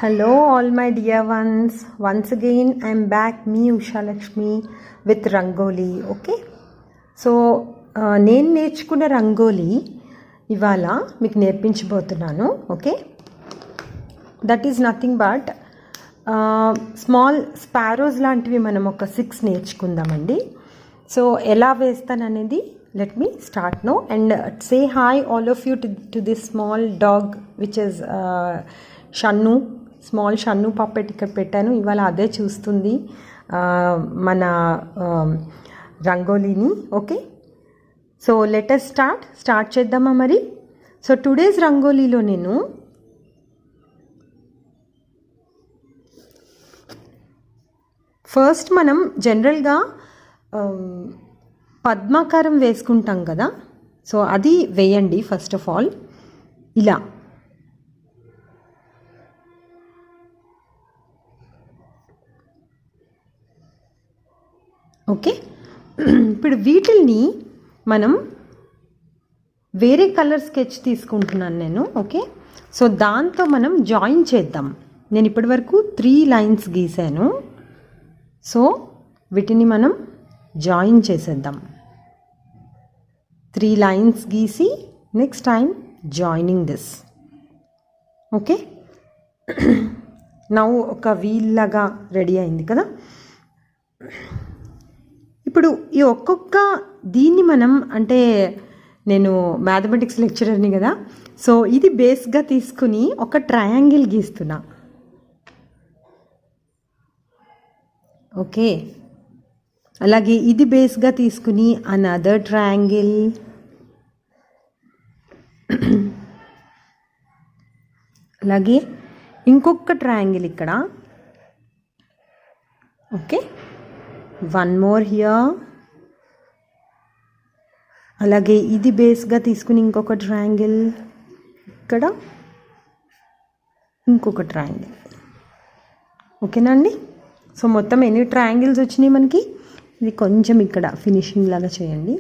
Hello all my dear ones. Once again I'm back, me Usha Lakshmi with Rangoli. Okay, so నేను నేర్చుకున్న రంగోలీ ఇవాళ మీకు నేర్పించబోతున్నాను. Okay, that is nothing but small sparrows లాంటివి మనం ఒక 6 నేర్చుకుందామండి. సో ఎలా వేస్తాననేది let me start now and say hi all of you to this small dog which is Shannu, small Shannu puppet ఇక్కడ పెట్టాను. ఇవాళ అదే చూస్తుంది మన రంగోలీని. ఓకే, సో లెటస్ స్టార్ట్ చేద్దామా మరి. సో టుడేస్ రంగోలీలో నేను ఫస్ట్ మనం జనరల్గా పద్మాకారం వేసుకుంటాం కదా, సో అది వేయండి. ఫస్ట్ ఆఫ్ ఆల్ ఇలా ఓకే. ఇప్పుడు వీటిల్ని మనం వేరే కలర్ స్కెచ్ తీసుకుంటున్నాను నేను. ఓకే, సో దాంతో మనం జాయిన్ చేద్దాం. నేను ఇప్పటి వరకు 3 లైన్స్ గీసాను. సో వీటిని మనం జాయిన్ చేసేద్దాం. 3 లైన్స్ గీసి next time joining this. Okay, now ఒక వీల్ లాగా రెడీ అయింది కదా. ఇప్పుడు ఈ ఒక్కొక్క దీన్ని మనం, అంటే నేను మ్యాథమెటిక్స్ లెక్చరర్ని కదా, సో ఇది బేస్గా తీసుకుని ఒక ట్రయాంగిల్ గీస్తున్నా. ఓకే, అలాగే ఇది బేస్గా తీసుకుని అనదర్ ట్రయాంగిల్, అలాగే ఇంకొక ట్రయాంగిల్ ఇక్కడ. Okay, one more here. అలాగే ఇది బేస్గా తీసుకుని ఇంకొక ట్రయాంగిల్ ఇక్కడ, ఇంకొక ట్రయాంగిల్. ఓకేనా అండి. సో మొత్తం ఎన్ని ట్రయాంగిల్స్ వచ్చినాయి మనకి. ఇది కొంచెం ఇక్కడ ఫినిషింగ్ లాగా చేయండి.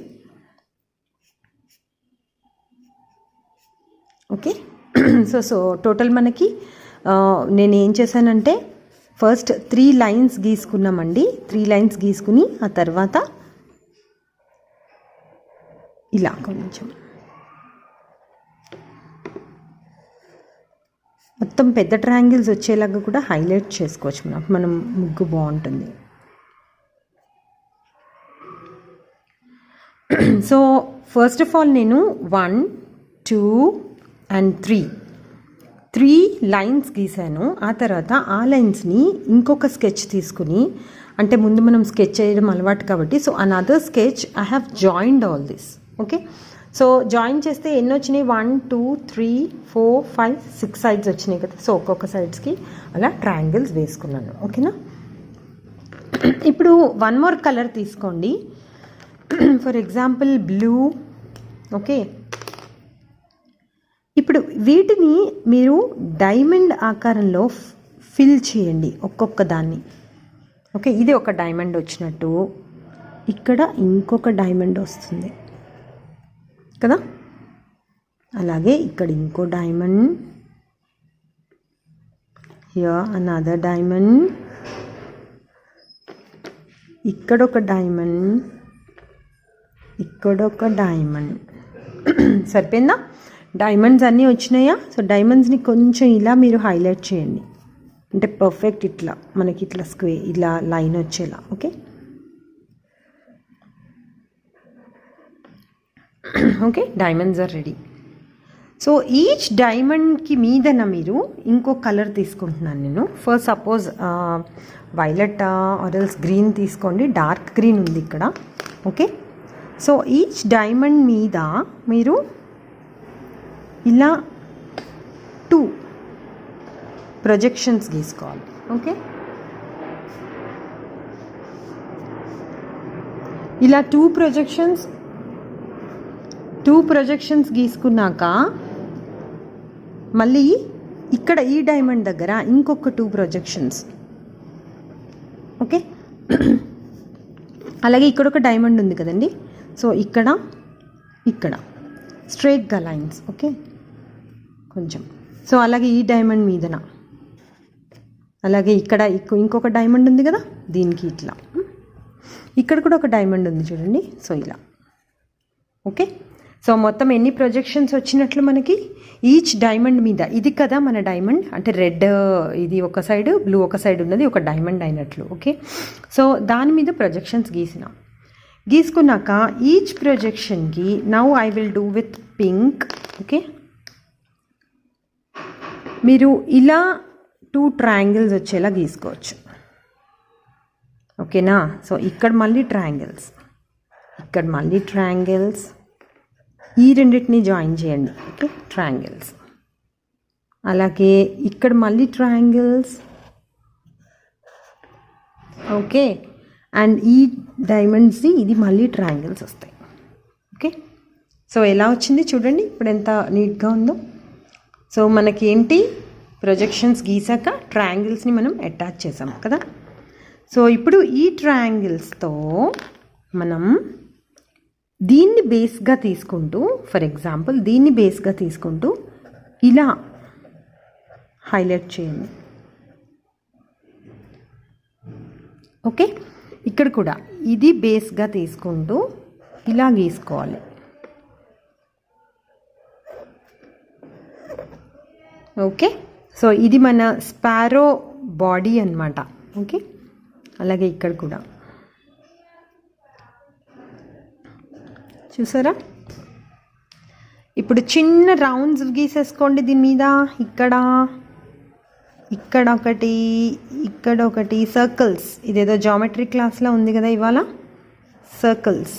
ఓకే, సో టోటల్ మనకి నేను ఏం చేశానంటే ఫస్ట్ 3 లైన్స్ గీసుకున్నామండి. 3 లైన్స్ గీసుకుని ఆ తర్వాత ఇలా కొంచెం మొత్తం పెద్ద ట్రయాంగిల్స్ వచ్చేలాగా కూడా హైలైట్ చేసుకోవచ్చు. మనం ముగ్గు బాగుంటుంది. సో ఫస్ట్ ఆఫ్ ఆల్ నేను 1, 2 and 3 లైన్స్ గీసాను. ఆ తర్వాత ఆ లైన్స్ని ఇంకొక స్కెచ్ తీసుకుని, అంటే ముందు మనం స్కెచ్ చేయడం అలవాటు కాబట్టి, so another sketch I have joined all this. Okay, so join చేస్తే ఎన్ని వచ్చినాయి, 1, 2, 3, 4, 5, 6 సైడ్స్ వచ్చినాయి కదా. సో ఒక్కొక్క సైడ్స్కి అలా ట్రయాంగిల్స్ వేసుకున్నాను. ఓకేనా. ఇప్పుడు 1 మోర్ కలర్ తీసుకోండి. For example blue. ఓకే, ఇప్పుడు వీటిని మీరు డైమండ్ ఆకారంలో ఫిల్ చేయండి ఒక్కొక్క దాన్ని. ఓకే, ఇది ఒక డైమండ్ వచ్చినట్టు, ఇక్కడ ఇంకొక డైమండ్ వస్తుంది కదా. అలాగే ఇక్కడ ఇంకో డైమండ్, హియర్ అనదర్ డైమండ్, ఇక్కడ ఒక డైమండ్, ఇక్కడ ఒక డైమండ్. సరిపోయిందా? డైమండ్స్ అన్నీ వచ్చినాయా? సో డైమండ్స్ని కొంచెం ఇలా మీరు హైలైట్ చేయండి, అంటే పర్ఫెక్ట్ ఇట్లా మనకి ఇట్లా స్క్వేర్ ఇలా లైన్ వచ్చేలా. Okay, okay, diamonds are ready. So each డైమండ్కి మీదన మీరు ఇంకో కలర్ తీసుకుంటున్నాను నేను. First suppose violet or else green తీసుకోండి. డార్క్ గ్రీన్ ఉంది ఇక్కడ. ఓకే, సో ఈచ్ డైమండ్ మీద మీరు ఇలా 2 ప్రొజెక్షన్స్ గీసుకోవాలి. ఓకే, ఇలా 2 ప్రొజెక్షన్స్ గీసుకున్నాక మళ్ళీ ఇక్కడ ఈ డైమండ్ దగ్గర ఇంకొక 2 ప్రొజెక్షన్స్. ఓకే, అలాగే ఇక్కడ ఒక డైమండ్ ఉంది కదండి. సో ఇక్కడ స్ట్రైట్గా లైన్స్. ఓకే, కొంచెం. సో అలాగే ఈ డైమండ్ మీదన అలాగే ఇక్కడ ఇంకొక డైమండ్ ఉంది కదా, దీనికి ఇట్లా. ఇక్కడ కూడా ఒక డైమండ్ ఉంది చూడండి. సో ఇలా. ఓకే, సో మొత్తం ఎన్ని ప్రొజెక్షన్స్ వచ్చినట్లు మనకి ఈచ్ డైమండ్ మీద. ఇది కదా మన డైమండ్, అంటే రెడ్ ఇది ఒక సైడ్, బ్లూ ఒక సైడ్ ఉన్నది ఒక డైమండ్ అయినట్లు. ఓకే, సో దాని మీద ప్రొజెక్షన్స్ గీసుకున్నాక ఈచ్ ప్రొజెక్షన్కి now I will do with pink. Okay, మీరు ఇలా 2 ట్రయాంగిల్స్ వచ్చేలా గీసుకోవచ్చు. ఓకేనా, సో ఇక్కడ మళ్ళీ ట్రయాంగిల్స్, ఇక్కడ మళ్ళీ ట్రయాంగిల్స్, ఈ రెండింటిని జాయిన్ చేయండి. Okay, triangles. అలాగే ఇక్కడ మళ్ళీ ట్రయాంగిల్స్. ఓకే, అండ్ ఈ డైమండ్స్ది ఇది మళ్ళీ ట్రయాంగిల్స్ వస్తాయి. ఓకే, సో ఎలా వచ్చింది చూడండి ఇప్పుడు ఎంత నీట్గా ఉందో. సో మనకి ఏంటి, ప్రొజెక్షన్స్ గీసాక ట్రయాంగిల్స్ని మనం అటాచ్ చేసాం కదా. సో ఇప్పుడు ఈ ట్రయాంగిల్స్తో మనం దీన్ని బేస్గా తీసుకుంటూ, ఫర్ ఎగ్జాంపుల్ దీన్ని బేస్గా తీసుకుంటూ ఇలా హైలైట్ చేయండి. ఓకే, ఇక్కడ కూడా ఇది బేస్గా తీసుకుంటూ ఇలా గీసుకోవాలి. ఓకే, సో ఇది మన స్పారో బాడీ అన్నమాట. ఓకే, అలాగే ఇక్కడ కూడా చూసారా. ఇప్పుడు చిన్న రౌండ్స్ గీసేసుకోండి దీని మీద. ఇక్కడ ఒకటి, ఇక్కడ ఒకటి, సర్కిల్స్. ఇదేదో జామెట్రీ క్లాస్లో ఉంది కదా ఇవాళ, circles.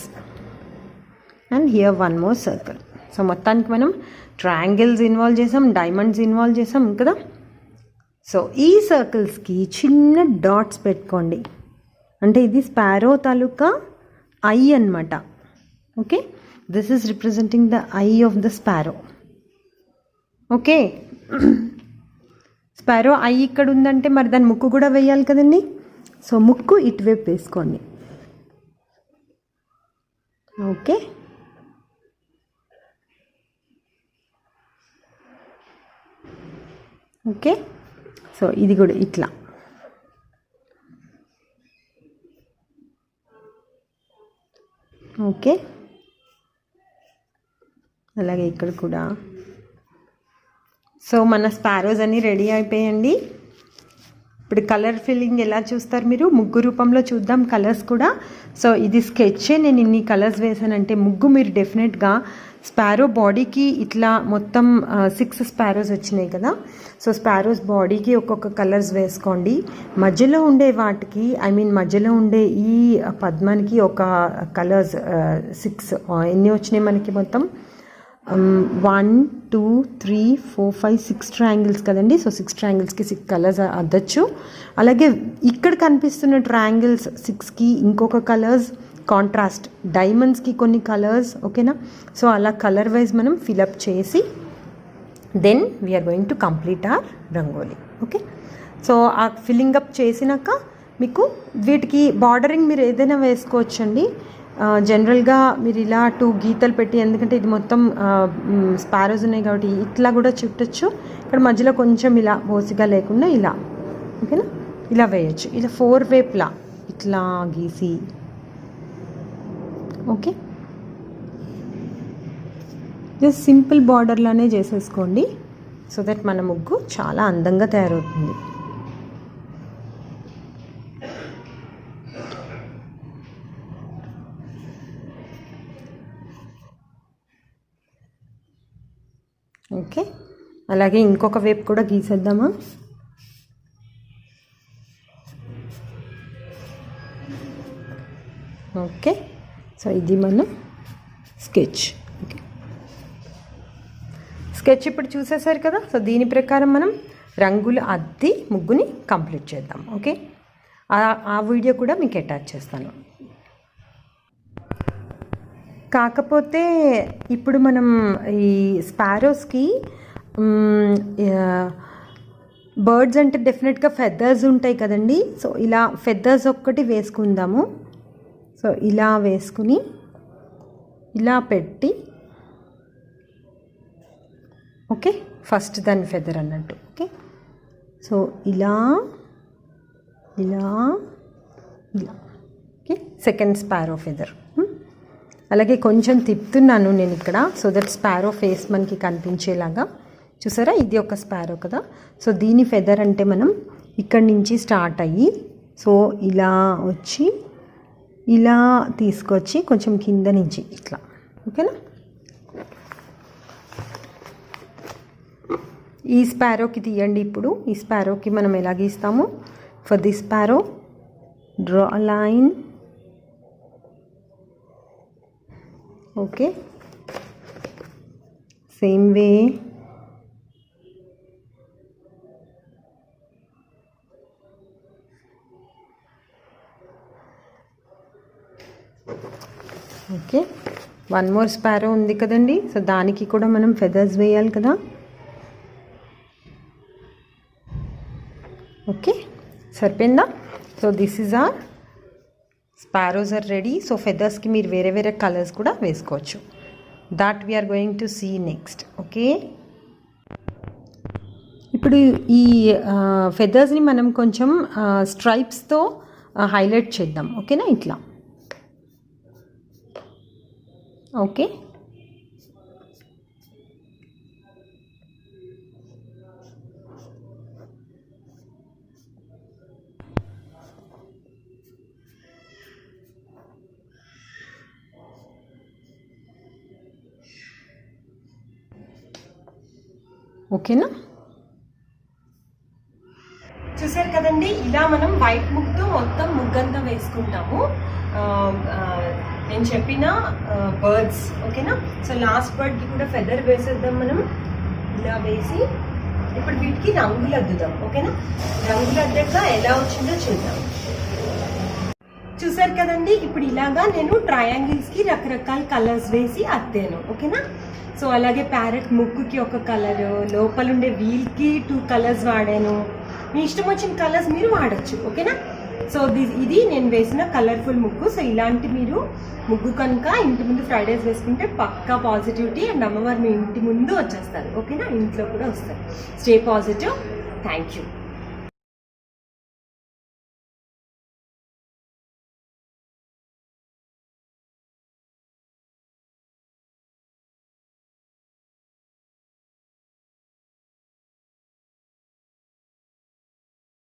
And here 1 more circle. So మొత్తానికి మనం ట్రయాంగిల్స్ ఇన్వాల్వ్ చేసాం, డైమండ్స్ ఇన్వాల్వ్ చేసాం కదా. సో ఈ సర్కిల్స్కి చిన్న డాట్స్ పెట్టుకోండి, అంటే ఇది స్పారో తాలూకా ఐ అన్నమాట. Okay, this is representing the I of the sparrow. Okay, sparrow I ఇక్కడ ఉందంటే మరి దాని ముక్కు కూడా వేయాలి కదండి. సో ముక్కు ఇటువైపు వేసుకోండి. ఓకే, ఓకే, సో ఇది కూడా ఇట్లా. ఓకే, అలాగే ఇక్కడ కూడా. సో మన స్పారోస్ అన్నీ రెడీ అయిపోయండి. ఇప్పుడు కలర్ ఫిల్లింగ్ ఎలా చూస్తారు మీరు, ముగ్గు రూపంలో చూద్దాం కలర్స్ కూడా. సో ఇది స్కెచ్, నేను ఇన్ని కలర్స్ వేసానంటే ముగ్గు మీరు డెఫినెట్గా స్పారో బాడీకి ఇట్లా మొత్తం 6 స్పారోస్ వచ్చినాయి కదా. సో స్పారోస్ బాడీకి ఒక్కొక్క కలర్స్ వేసుకోండి. మధ్యలో ఉండే వాటికి, ఐ మీన్ మధ్యలో ఉండే ఈ పద్మానికి ఒక కలర్స్ 6 ఎన్ని వచ్చినాయి మనకి మొత్తం 1 2 3 4 5 6 ట్రయాంగిల్స్ కదండి. సో 6 ట్రయాంగిల్స్కి 6 కలర్స్ అద్దచ్చు. అలాగే ఇక్కడ కనిపిస్తున్న ట్రయాంగిల్స్ 6కి ఇంకొక కలర్స్, కాంట్రాస్ట్ డైమండ్స్కి కొన్ని కలర్స్. ఓకేనా, సో అలా కలర్ వైజ్ మనం ఫిలప్ చేసి then we are going to complete our rangoli. Okay, so ఆ ఫిల్లింగ్ అప్ చేసినాక మీకు వీటికి బార్డరింగ్ మీరు ఏదైనా వేసుకోవచ్చండి. జనరల్గా మీరు ఇలా 2 గీతలు పెట్టి, ఎందుకంటే ఇది మొత్తం స్పారోస్ ఉన్నాయి కాబట్టి ఇట్లా కూడా చుట్టచ్చు. ఇక్కడ మధ్యలో కొంచెం ఇలా బోసిగా లేకుండా ఇలా, ఓకేనా, ఇలా వేయచ్చు. ఇలా 4 వైపులా ఇట్లా గీసి. ఓకే, జస్ట్ సింపుల్ బార్డర్లానే చేసేసుకోండి, సో దట్ మన ముగ్గు చాలా అందంగా తయారవుతుంది. ఓకే, అలాగే ఇంకొక వైపు కూడా గీసేద్దామా. ఓకే, సో ఇది మన స్కెచ్. ఓకే, స్కెచ్ ఇప్పుడు చూసేసారు కదా. సో దీని ప్రకారం మనం రంగులు అద్ది ముగ్గుని కంప్లీట్ చేద్దాం. ఓకే, ఆ వీడియో కూడా మీకు అటాచ్ చేస్తాను. కాకపోతే ఇప్పుడు మనం ఈ స్పారోస్కి బర్డ్స్ అంటే డెఫినెట్గా ఫెదర్స్ ఉంటాయి కదండి. సో ఇలా ఫెదర్స్ ఒక్కటి వేసుకుందాము. సో ఇలా వేసుకుని ఇలా పెట్టి, ఓకే, ఫస్ట్ దాని ఫెదర్ అన్నట్టు. ఓకే, సో ఇలా ఇలా ఇలా. Okay, second sparrow feather. అలాగే కొంచెం తిప్పుతున్నాను నేను ఇక్కడ, సో దట్ స్పారో ఫేస్ మనకి కనిపించేలాగా. చూసారా, ఇది ఒక స్పారో కదా. సో దీని ఫెదర్ అంటే మనం ఇక్కడి నుంచి స్టార్ట్ అయ్యి సో ఇలా వచ్చి ఇలా తీసుకొచ్చి కొంచెం కింద నుంచి ఇట్లా. ఓకేనా. ఈ స్పారోకి తీయండి. ఇప్పుడు ఈ స్పారోకి మనం ఎలా గీస్తాము? For this sparrow draw a line. Okay, same way okay. One more sparrow ఉంది కదండి, సో దానికి కూడా మనం ఫెదర్స్ వేయాలి కదా. ఓకే, సరిపోయిందా? So this is our sparrows are ready. So ఫెదర్స్కి మీరు వేరే వేరే కలర్స్ కూడా వేసుకోవచ్చు. That we're going to see next. Okay, ఇప్పుడు ఈ ఫెదర్స్ని మనం కొంచెం స్ట్రైప్స్తో హైలైట్ చేద్దాం. ఓకేనా, ఇట్లా. ఓకే, ఓకేనా. చూసారు కదండి, ఇలా మనం వైట్ ముగ్గుతో మొత్తం ముగ్గంతా వేసుకుంటాము. నేను చెప్పిన బర్డ్స్. ఓకేనా. సో లాస్ట్ బర్డ్కి కూడా ఫెదర్ వేసేద్దాం మనం. ఇలా వేసి ఇప్పుడు వీటికి రంగులు అద్దుదాం. ఓకేనా, రంగులు అద్దాక ఎలా వచ్చిందో చూద్దాం. చూసారు కదండి, ఇప్పుడు ఇలాగా నేను ట్రయాంగిల్స్కి రకరకాల కలర్స్ వేసి అద్దాను. ఓకేనా. సో అలాగే ప్యారెట్ ముక్కుకి ఒక కలరు, లోపలుండే వీల్కి 2 కలర్స్ వాడాను. మీ ఇష్టం వచ్చిన కలర్స్ మీరు వాడచ్చు. ఓకేనా. సో ఇది నేను వేసిన కలర్ఫుల్ ముగ్గు. సో ఇలాంటి మీరు ముగ్గు కనుక ఇంటి ముందు ఫ్రైడేస్ వేసుకుంటే పక్కా పాజిటివిటీ అండ్ అమ్మవారు మీ ఇంటి ముందు వచ్చేస్తారు. ఓకేనా, ఇంట్లో కూడా వస్తారు. Stay positive. Thank you.